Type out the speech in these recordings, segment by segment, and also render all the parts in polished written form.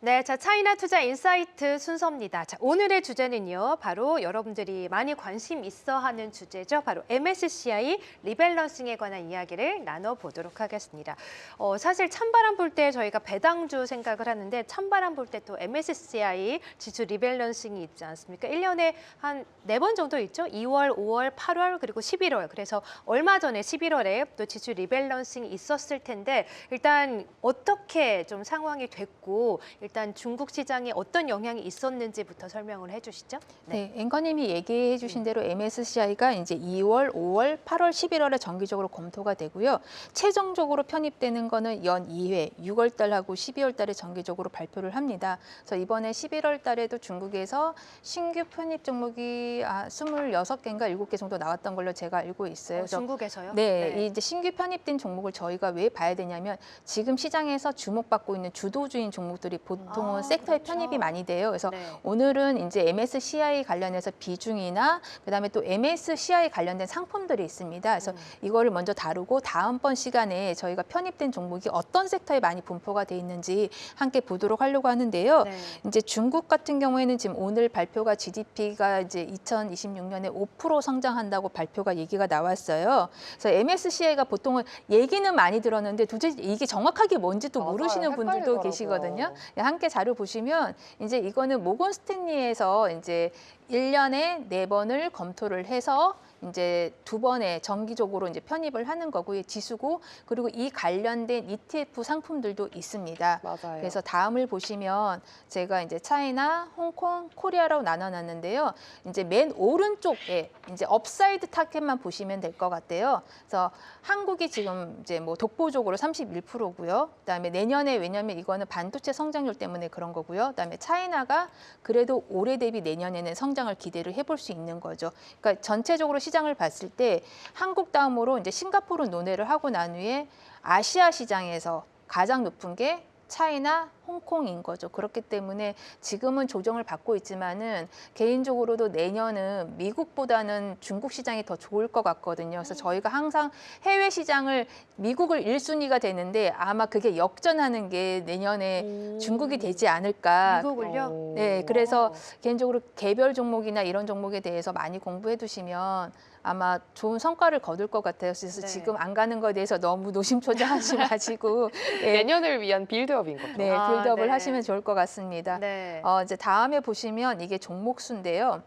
네, 자, 차이나 투자 인사이트 순서입니다. 자, 오늘의 주제는요, 바로 여러분들이 많이 관심 있어 하는 주제죠. 바로 MSCI 리밸런싱에 관한 이야기를 나눠보도록 하겠습니다. 사실 찬바람 불 때 저희가 배당주 생각을 하는데 찬바람 불 때 또 MSCI 지수 리밸런싱이 있지 않습니까? 1년에 한 4번 정도 있죠. 2월, 5월, 8월, 그리고 11월. 그래서 얼마 전에 11월에 또 지수 리밸런싱이 있었을 텐데 일단 어떻게 좀 상황이 됐고 일단 중국 시장에 어떤 영향이 있었는지부터 설명을 해주시죠. 네, 앵커님이 얘기해 주신 대로 MSCI가 이제 2월, 5월, 8월, 11월에 정기적으로 검토가 되고요. 최종적으로 편입되는 거는 연 2회, 6월 달하고 12월 달에 정기적으로 발표를 합니다. 그래서 이번에 11월 달에도 중국에서 신규 편입 종목이 26개인가 7개 정도 나왔던 걸로 제가 알고 있어요. 그래서 중국에서요? 네, 이 이제 신규 편입된 종목을 저희가 왜 봐야 되냐면 지금 시장에서 주목받고 있는 주도주인 종목들이 보통은 섹터에 그렇죠. 편입이 많이 돼요. 그래서 네. 오늘은 이제 MSCI 관련해서 비중이나 그다음에 또 MSCI 관련된 상품들이 있습니다. 그래서 이거를 먼저 다루고 다음번 시간에 저희가 편입된 종목이 어떤 섹터에 많이 분포가 돼 있는지 함께 보도록 하려고 하는데요. 네. 이제 중국 같은 경우에는 지금 오늘 발표가 GDP가 이제 2026년에 5% 성장한다고 발표가 얘기가 나왔어요. 그래서 MSCI가 보통은 얘기는 많이 들었는데 도대체 이게 정확하게 뭔지도 맞아요. 모르시는 분들도 헷갈리더라고요. 계시거든요. 함께 자료 보시면 이제 이거는 모건 스탠리에서 이제 1년에 4번을 검토를 해서 이제 2번에 정기적으로 이제 편입을 하는 거고요. 지수고 그리고 이 관련된 ETF 상품들도 있습니다. 맞아요. 그래서 다음을 보시면 제가 이제 차이나, 홍콩, 코리아라고 나눠놨는데요. 이제 맨 오른쪽에 이제 업사이드 타켓만 보시면 될 것 같아요. 그래서 한국이 지금 이제 뭐 독보적으로 31%고요. 그다음에 내년에 왜냐하면 이거는 반도체 성장률 때문에 그런 거고요. 그다음에 차이나가 그래도 올해 대비 내년에는 성장을 기대를 해볼 수 있는 거죠. 그러니까 전체적으로 시장을 봤을 때 한국 다음으로 이제 싱가포르 논외를 하고 난 후에 아시아 시장에서 가장 높은 게 차이나, 홍콩인 거죠. 그렇기 때문에 지금은 조정을 받고 있지만은 개인적으로도 내년은 미국보다는 중국 시장이 더 좋을 것 같거든요. 그래서 저희가 항상 해외 시장을 미국을 1순위가 되는데 아마 그게 역전하는 게 내년에 중국이 되지 않을까. 미국을요? 네, 그래서 개인적으로 개별 종목이나 이런 종목에 대해서 많이 공부해 두시면 아마 좋은 성과를 거둘 것 같아요. 그래서 네. 지금 안 가는 거에 대해서 너무 노심초사하지 마시고 예, 내년을 위한 빌드업인 거죠. 네, 아, 빌드업을 네. 하시면 좋을 것 같습니다. 네. 이제 다음에 보시면 이게 종목수인데요.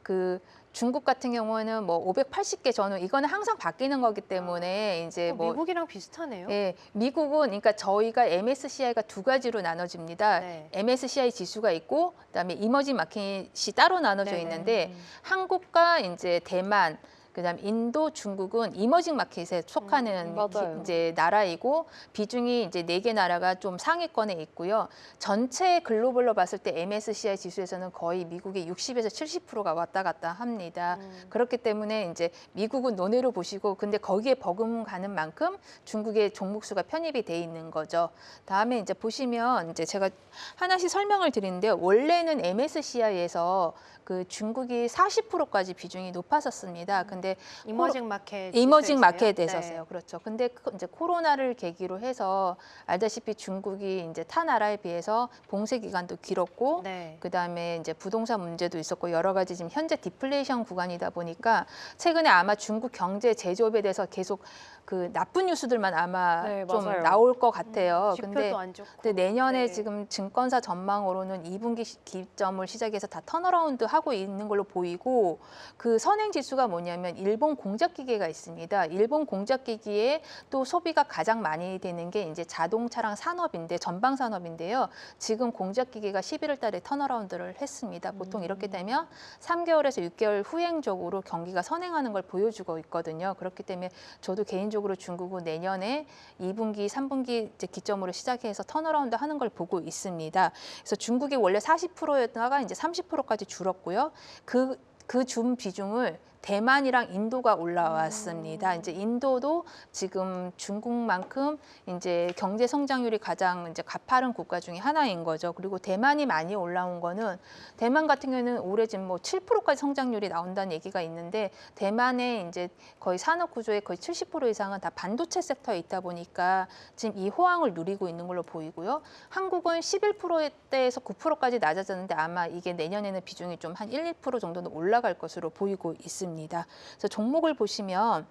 그 중국 같은 경우는 뭐 580개 전후 이거는 항상 바뀌는 거기 때문에 이제 뭐 미국이랑 비슷하네요. 예, 미국은 그러니까 저희가 MSCI가 두 가지로 나눠집니다. 네. MSCI 지수가 있고 그다음에 이머징 마켓이 따로 나눠져 네네. 있는데 한국과 이제 대만 그다음 인도, 중국은 이머징 마켓에 속하는 맞아요. 이제 나라이고 비중이 이제 4개 나라가 좀 상위권에 있고요. 전체 글로벌로 봤을 때 MSCI 지수에서는 거의 미국의 60에서 70%가 왔다 갔다 합니다. 그렇기 때문에 이제 미국은 논외로 보시고 근데 거기에 버금가는 만큼 중국의 종목수가 편입이 돼 있는 거죠. 다음에 이제 보시면 이제 제가 하나씩 설명을 드리는데요. 원래는 MSCI에서 그 중국이 40%까지 비중이 높았었습니다. 근데 이머징 마켓. 이머징 지수에서요? 마켓에서요. 네. 그렇죠. 근데 이제 코로나를 계기로 해서 알다시피 중국이 이제 타 나라에 비해서 봉쇄 기간도 길었고 네. 그다음에 이제 부동산 문제도 있었고 여러 가지 지금 현재 디플레이션 구간이다 보니까 최근에 아마 중국 경제 제조업에 대해서 계속 그 나쁜 뉴스들만 아마 네, 좀 맞아요. 나올 것 같아요. 지표도 안 좋고. 근데 내년에 네. 지금 증권사 전망으로는 2분기 기점을 시작해서 다 턴어라운드 하고 있는 걸로 보이고 그 선행 지수가 뭐냐면 일본 공작기계가 있습니다. 일본 공작기기에 또 소비가 가장 많이 되는 게 이제 자동차랑 산업인데 전방 산업인데요. 지금 공작기계가 11월 달에 턴어라운드를 했습니다. 보통 이렇게 되면 3개월에서 6개월 후행적으로 경기가 선행하는 걸 보여주고 있거든요. 그렇기 때문에 저도 개인적으로 중국은 내년에 2분기, 3분기 이제 기점으로 시작해서 턴어라운드 하는 걸 보고 있습니다. 그래서 중국이 원래 40%였다가 이제 30%까지 줄었고요. 그 준 비중을 대만이랑 인도가 올라왔습니다. 이제 인도도 지금 중국만큼 이제 경제 성장률이 가장 이제 가파른 국가 중에 하나인 거죠. 그리고 대만이 많이 올라온 거는 대만 같은 경우는 올해 지금 뭐 7%까지 성장률이 나온다는 얘기가 있는데 대만의 이제 거의 산업 구조의 거의 70% 이상은 다 반도체 섹터에 있다 보니까 지금 이 호황을 누리고 있는 걸로 보이고요. 한국은 11%대에서 9%까지 낮아졌는데 아마 이게 내년에는 비중이 좀 한 1, 2% 정도는 올라갈 것으로 보이고 있습니다. 그래서 종목을 보시면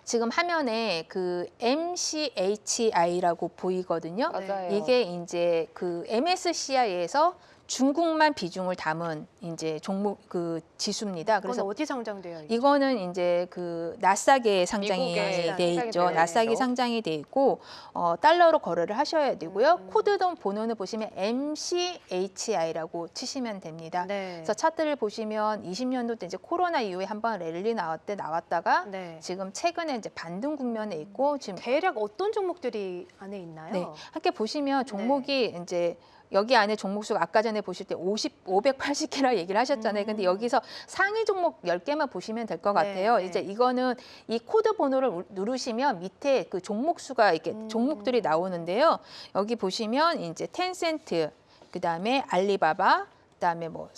지금 화면에 그 MCHI라고 보이거든요. 맞아요. 이게 이제 그 MSCI에서 중국만 비중을 담은 이제 종목 그 지수입니다. 그래서 그래서 어디 상장되어 있죠? 이거는 이제 그 나스닥에 상장이 미국에 돼 상장이 있죠. 되어 나스닥이 있죠. 상장이 돼 있고 달러로 거래를 하셔야 되고요. 코드 번호는 보시면 MCHI라고 치시면 됩니다. 네. 그래서 차트를 보시면 20년도 때 이제 코로나 이후에 한번 랠리 나왔다가 네. 지금 최근에 이제 반등 국면에 있고 지금 대략 어떤 종목들이 안에 있나요? 네, 함께 보시면 종목이 이제 여기 안에 종목 수가 아까 전에 보실 때 580개라 얘기를 하셨잖아요. 근데 여기서 상위 종목 10개만 보시면 될 것 같아요. 네. 이제 이거는 이 코드 번호를 누르시면 밑에 그 종목 수가 이렇게 종목들이 나오는데요. 여기 보시면 이제 텐센트, 그다음에 알리바바, 그다음에 뭐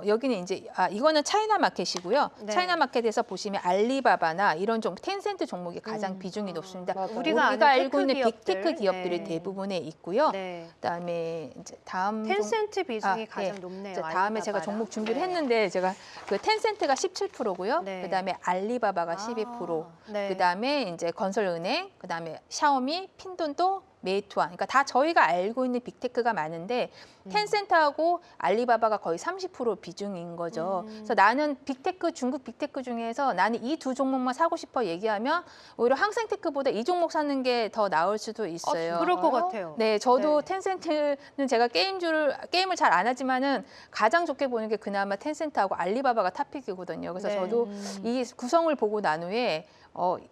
여기는 이제 이거는 차이나 마켓이고요. 네. 차이나 마켓에서 보시면 알리바바나 이런 텐센트 종목이 가장 비중이 높습니다. 맞아요. 우리가 아는 알고 테크 있는 기업들. 빅테크 기업들이 네. 대부분에 있고요. 네. 그다음에 이제 다음 텐센트 비중이 아, 가장 네. 높네요. 이제 다음에 제가 알리바바랑. 종목 준비를 네. 했는데 제가 그 텐센트가 17%고요. 네. 그다음에 알리바바가 12%. 네. 그다음에 이제 건설은행, 그다음에 샤오미, 핀돈도 메이투안. 그러니까 다 저희가 알고 있는 빅테크가 많은데 텐센트하고 알리바바가 거의 30% 비중인 거죠. 그래서 나는 빅테크, 중국 빅테크 중에서 나는 이 두 종목만 사고 싶어 얘기하면 오히려 항생테크보다 이 종목 사는 게 더 나을 수도 있어요. 그럴 것 같아요. 네, 저도 네. 텐센트는 제가 게임을 잘 안 하지만은 가장 좋게 보는 게 그나마 텐센트하고 알리바바가 탑픽이거든요. 그래서 네. 저도 이 구성을 보고 난 후에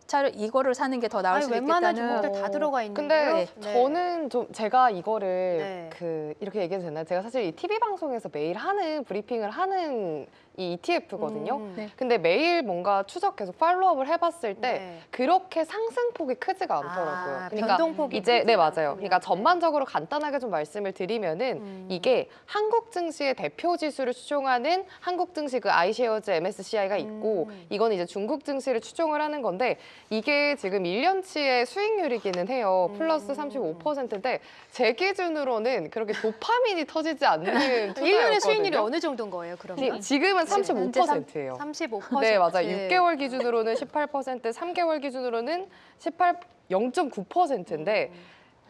차라리 이거를 사는 게 더 나을 아니, 수도 웬만한 있겠다는. 종목들 다 들어가 있는데. 근데 네. 저는 좀 제가 이거를 네. 이렇게 얘기해도 되나요? 제가 사실 이 TV 방송에서 매일 하는 브리핑을 하는 이 ETF거든요. 네. 근데 매일 뭔가 추적 계속 팔로우업을 해봤을 때 네. 그렇게 상승폭이 크지가 않더라고요. 아, 그러니까 변동폭이 이제 크진 네 맞아요. 않군요. 그러니까 전반적으로 간단하게 좀 말씀을 드리면은 이게 한국 증시의 대표 지수를 추종하는 한국 증시 그 아이쉐어즈 MSCI가 있고 이건 이제 중국 증시를 추종을 하는 건데 이게 지금 1년치의 수익률이기는 해요. 플러스 35%인데 제 기준으로는 그렇게 도파민이 터지지 않는 투자였거든요. 1년의 수익률이 어느 정도인 거예요, 그러면? 지금은 현재 35%예요. 35%. 네, 맞아요. 6개월 기준으로는 18%, 3개월 기준으로는 0.9%인데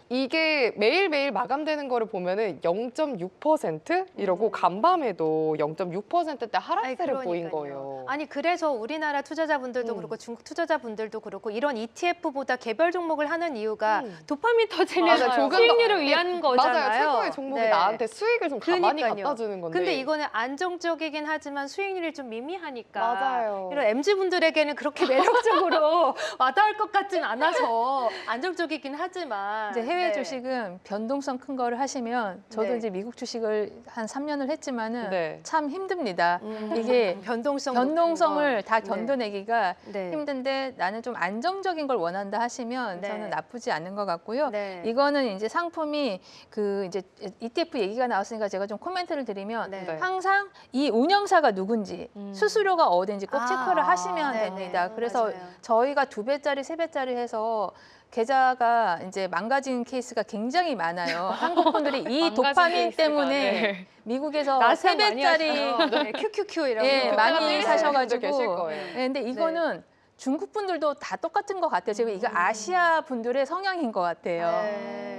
이게 매일매일 마감되는 거를 보면은 0.6% 이러고 간밤에도 0.6%대 하락세를 보인 거예요. 아니 그래서 우리나라 투자자분들도 그렇고 중국 투자자분들도 그렇고 이런 ETF보다 개별 종목을 하는 이유가 도파민 터지는 맞아요. 조금 더- 수익률을 위한 거잖아요. 맞아요. 최고의 종목이 네. 나한테 수익을 좀 가만히 그러니까요. 갖다 주는 건데. 근데 이거는 안정적이긴 하지만 수익률이 좀 미미하니까 맞아요. 이런 MZ분들에게는 그렇게 매력적으로 와닿을 것 같진 않아서 안정적이긴 하지만 이제 해외 네. 주식은 변동성 큰 거를 하시면 저도 네. 이제 미국 주식을 한 3년을 했지만은 네. 참 힘듭니다. 이게 변동성을 다 견뎌내기가 네. 힘든데 나는 좀 안정적인 걸 원한다 하시면 네. 저는 나쁘지 않은 것 같고요. 네. 이거는 이제 상품이 그 이제 ETF 얘기가 나왔으니까 제가 좀 코멘트를 드리면 네. 네. 항상 이 운영사가 누군지 수수료가 어딘지 꼭 체크를 하시면 네, 됩니다. 네. 그래서 맞아요. 저희가 2배짜리, 3배짜리 해서 계좌가 이제 망가진 케이스가 굉장히 많아요. 한국 분들이 이 망가진 도파민 케이스가, 때문에 네. 미국에서 나스닥 많이 3배짜리 하시죠. 네, QQQ 이런 예, 거. 많이 그때가 사셔가지고. 계실 거예요. 네, 근데 이거는 중국 분들도 다 똑같은 것 같아요. 지금 이거 아시아 분들의 성향인 것 같아요.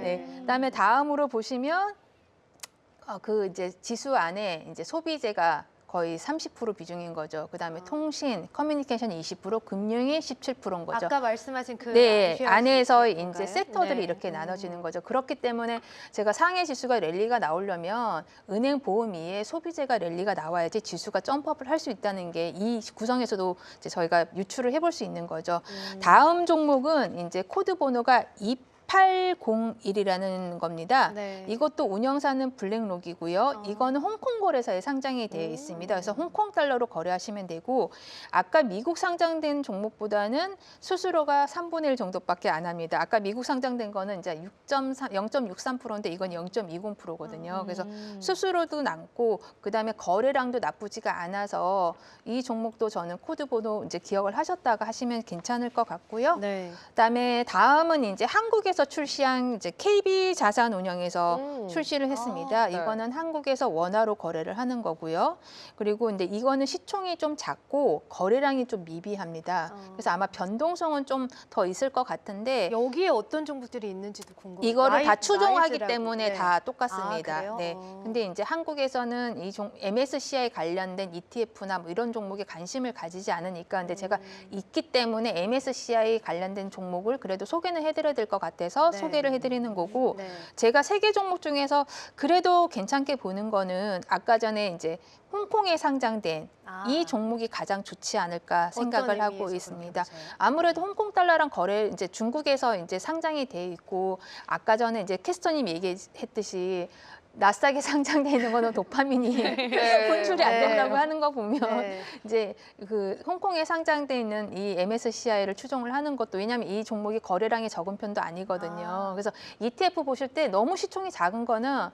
네. 그다음에 다음으로 보시면 그 이제 지수 안에 이제 소비재가 거의 30% 비중인 거죠. 그다음에 통신, 커뮤니케이션이 20%, 금융이 17%인 거죠. 아까 말씀하신 그 네, 아시아 안에서 지수인가요? 이제 섹터들이 네. 이렇게 나눠지는 거죠. 그렇기 때문에 제가 상해 지수가 랠리가 나오려면 은행 보험 이에 소비재가 랠리가 나와야지 지수가 점프업을 할 수 있다는 게 이 구성에서도 이제 저희가 유추를 해볼 수 있는 거죠. 다음 종목은 이제 코드 번호가 801이라는 겁니다. 네. 이것도 운영사는 블랙록이고요. 이거는 홍콩 거래소에 상장이 되어 있습니다. 그래서 홍콩 달러로 거래하시면 되고 아까 미국 상장된 종목보다는 수수료가 3분의 1 정도밖에 안 합니다. 아까 미국 상장된 거는 이제 0.63%인데 이건 0.20%거든요. 그래서 수수료도 남고 그다음에 거래량도 나쁘지가 않아서 이 종목도 저는 코드 번호 이제 기억을 하셨다가 하시면 괜찮을 것 같고요. 네. 그다음에 다음은 이제 한국에서 출시한 이제 KB 자산운용에서 출시를 했습니다. 네. 이거는 한국에서 원화로 거래를 하는 거고요. 그리고 이제 이거는 시총이 좀 작고 거래량이 좀 미비합니다. 그래서 아마 변동성은 좀 더 있을 것 같은데 여기에 어떤 종목들이 있는지도 궁금해요. 이거를 다 추종하기 라이즈라고. 때문에 네. 다 똑같습니다. 아, 그래요? 네. 근데 이제 한국에서는 이 MSCI 관련된 ETF나 뭐 이런 종목에 관심을 가지지 않으니까 근데 제가 있기 때문에 MSCI 관련된 종목을 그래도 소개는 해드려야 될 것 같아서 네. 소개를 해드리는 거고 네. 제가 세 개 종목 중에서 그래도 괜찮게 보는 거는 아까 전에 이제 홍콩에 상장된 아. 이 종목이 가장 좋지 않을까 생각을 어떤 하고 의미에서 있습니다. 그렇게 보세요? 아무래도 홍콩 달러랑 거래 이제 중국에서 이제 상장이 돼 있고 아까 전에 이제 캐스터님 얘기했듯이 나스닥에 상장돼 있는 거는 도파민이 분출이 안 네. 된다고 하는 거 보면 네. 이제 그 홍콩에 상장돼 있는 이 MSCI를 추종을 하는 것도 왜냐하면 이 종목이 거래량이 적은 편도 아니거든요. 아. 그래서 ETF 보실 때 너무 시총이 작은 거는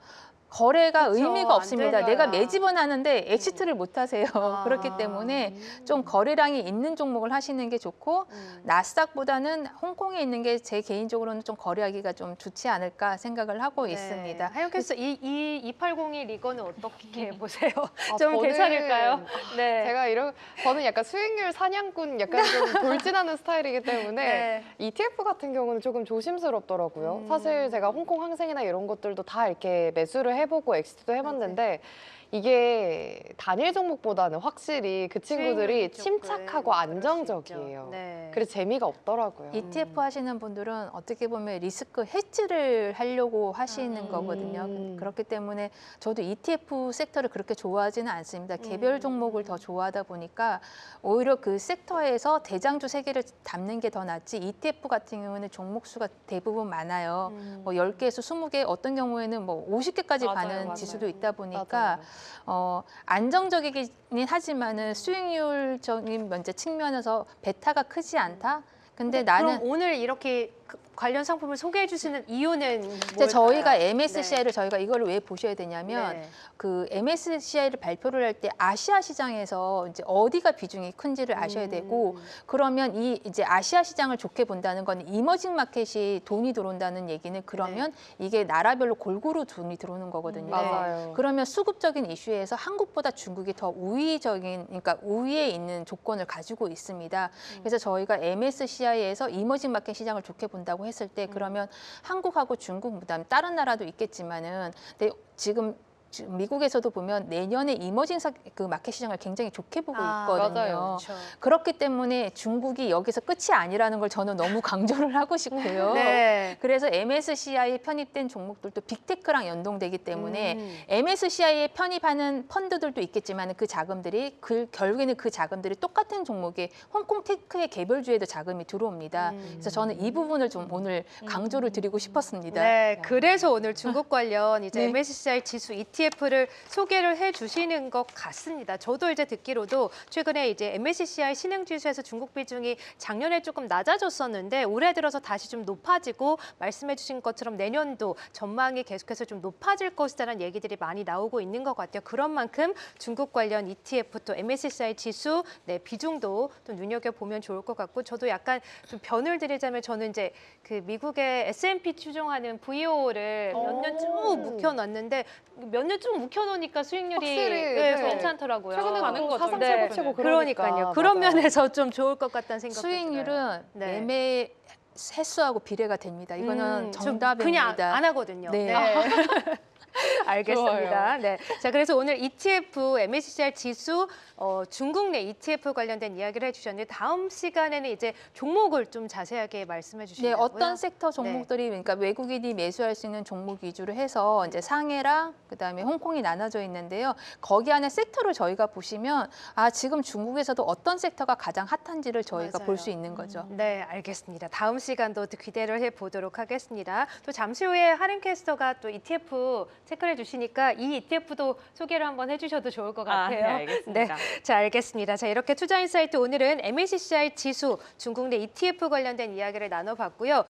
거래가 그쵸, 의미가 안 없습니다. 되잖아. 내가 매집은 하는데 엑시트를 못 하세요. 아. 그렇기 때문에 좀 거래량이 있는 종목을 하시는 게 좋고 나스닥보다는 홍콩에 있는 게 제 개인적으로는 좀 거래하기가 좀 좋지 않을까 생각을 하고 있습니다. 하영캐스 이 2801 이거는 어떻게 보세요? 아, 좀 저는- 괜찮을까요? 네. 저는 약간 수익률 사냥꾼 약간 좀 돌진하는 스타일이기 때문에 네. ETF 같은 경우는 조금 조심스럽더라고요. 사실 제가 홍콩 항생이나 이런 것들도 다 이렇게 매수를 해보고 엑시트도 해봤는데 이게 단일 종목보다는 확실히 그 친구들이 수익률이 조금 침착하고 그럴 수 안정적이에요. 있죠. 네. 그래서 재미가 없더라고요. ETF 하시는 분들은 어떻게 보면 리스크 해지를 하려고 하시는 거거든요. 그렇기 때문에 저도 ETF 섹터를 그렇게 좋아하지는 않습니다. 개별 종목을 더 좋아하다 보니까 오히려 그 섹터에서 대장주 세 개를 담는 게 더 낫지 ETF 같은 경우는 종목 수가 대부분 많아요. 뭐 10개에서 20개 어떤 경우에는 뭐 50개까지 맞아요, 가는 맞아요. 지수도 있다 보니까 맞아요. 안정적이긴 하지만은 수익률적인 문제 측면에서 베타가 크지 않다. 근데 나는 그럼 오늘 이렇게 관련 상품을 소개해 주시는 이유는 이제 뭘까요? 저희가 MSCI를 저희가 이거를 왜 보셔야 되냐면 네. 그 MSCI를 발표를 할 때 아시아 시장에서 이제 어디가 비중이 큰지를 아셔야 되고 그러면 이 이제 아시아 시장을 좋게 본다는 건 이머징 마켓이 돈이 들어온다는 얘기는 그러면 이게 나라별로 골고루 돈이 들어오는 거거든요. 맞아요. 그러면 수급적인 이슈에서 한국보다 중국이 더 우위적인, 그러니까 우위에 있는 조건을 가지고 있습니다. 그래서 저희가 MSCI에서 이머징 마켓 시장을 좋게 본다고 했을 때 그러면 한국하고 중국, 그다음에 다른 나라도 있겠지만은 근데 지금 미국에서도 보면 내년에 이머징 그 마켓 시장을 굉장히 좋게 보고 있거든요. 맞아요. 그렇죠. 그렇기 때문에 중국이 여기서 끝이 아니라는 걸 저는 너무 강조를 하고 싶고요. 네. 그래서 MSCI에 편입된 종목들도 빅테크랑 연동되기 때문에 MSCI에 편입하는 펀드들도 있겠지만 그 자금들이 결국에는 그 자금들이 똑같은 종목에 홍콩 테크의 개별주에도 자금이 들어옵니다. 그래서 저는 이 부분을 좀 오늘 강조를 드리고 싶었습니다. 네, 그래서 오늘 중국 관련 이제 네. MSCI 지수 ETF를 소개를 해주시는 것 같습니다. 저도 이제 듣기로도 최근에 이제 MSCI 신흥지수에서 중국 비중이 작년에 조금 낮아졌었는데 올해 들어서 다시 좀 높아지고 말씀해주신 것처럼 내년도 전망이 계속해서 좀 높아질 것이라는 얘기들이 많이 나오고 있는 것 같아요. 그런 만큼 중국 관련 ETF 또 MSCI 지수 비중도 좀 눈여겨보면 좋을 것 같고 저도 약간 좀 변을 드리자면 저는 이제 그 미국의 S&P 추종하는 VO를 몇 년 쭉 묵혀놨는데 몇 년 쭉 묵혀놓으니까 수익률이 확실히, 네, 네. 괜찮더라고요. 최근에 가는 또 거죠. 사상 네. 최고 치고 그러니까요. 그런 맞아요. 면에서 좀 좋을 것 같다는 생각도 수익률은 들어요. 네. 매매 횟수하고 비례가 됩니다. 이거는 좀 정답입니다. 그냥 안 하거든요. 네. 알겠습니다. 네. 자, 그래서 오늘 ETF, MSCI 지수, 중국 내 ETF 관련된 이야기를 해주셨는데 다음 시간에는 이제 종목을 좀 자세하게 말씀해 네, 주시려고요. 어떤 섹터 종목들이 그러니까 외국인이 매수할 수 있는 종목 위주로 해서 이제 상해랑 그다음에 홍콩이 나눠져 있는데요. 거기 안에 섹터를 저희가 보시면 지금 중국에서도 어떤 섹터가 가장 핫한지를 저희가 맞아요. 볼 수 있는 거죠. 네, 알겠습니다. 다음 시간도 또 기대를 해보도록 하겠습니다. 또 잠시 후에 하림캐스터가 또 ETF 체크를 해주시니까 이 ETF도 소개를 한번 해주셔도 좋을 것 같아요. 네, 알겠습니다. 자, 알겠습니다. 자, 이렇게 투자인사이트 오늘은 MSCI 지수, 중국 내 ETF 관련된 이야기를 나눠봤고요.